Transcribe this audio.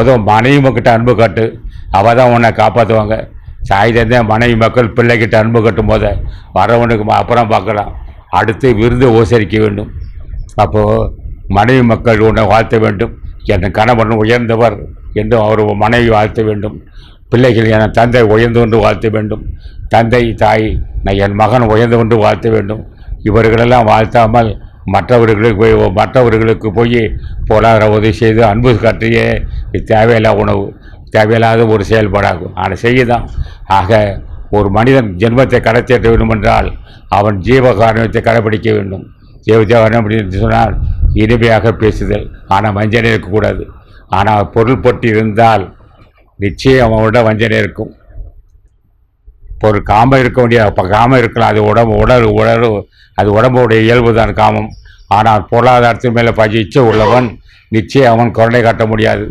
அதுவும் மனைவி மக்கள்கிட்ட அன்பு காட்டு, அவள் தான் உன்னை காப்பாற்றுவாங்க. சாய் தந்தை மனைவி மக்கள் பிள்ளைகிட்ட அன்பு கட்டும் போது வரவனுக்கு அப்புறம் பார்க்கலாம். அடுத்து விருது உபசரிக்க வேண்டும். அப்போது மனைவி மக்கள் உன்னை வாழ்த்த வேண்டும். என் கணவன் உயர்ந்தவர் என்று அவர் மனைவி வாழ்த்த வேண்டும். பிள்ளைகள் என் தந்தை உயர்ந்து கொண்டு வாழ்த்த வேண்டும். தந்தை தாய் நான் என் மகன் உயர்ந்து கொண்டு வாழ்த்த வேண்டும். இவர்களெல்லாம் வாழ்த்தாமல் மற்றவர்களுக்கு போய் பொருளாதார உதவி செய்து அன்பு காட்டிய தேவையில்லாத உணவு, தேவையில்லாத ஒரு செயல்பாடாகும். ஆனால் செய்யதான். ஆக ஒரு மனிதன் ஜென்மத்தை கடத்தேற்ற வேண்டும் என்றால் அவன் ஜீவகாரணத்தை கடைபிடிக்க வேண்டும். ஜீவகாரணம் அப்படின்னு சொன்னால் இனிமையாக பேசுதல், ஆனால் வஞ்சனை இருக்கக்கூடாது. ஆனால் பொருள் பற்றி இருந்தால் நிச்சயம் அவனோட வஞ்சனை இருக்கும். ஒரு காமம் இருக்க முடியாது, காமம் இருக்கலாம். அது உடல் அது உடம்புடைய இயல்பு தான் காமம். ஆனால் பொருளாதாரத்தின் மேலே இச்சை உள்ளவன் நிச்சயம் அவன் கருணை காட்ட முடியாது.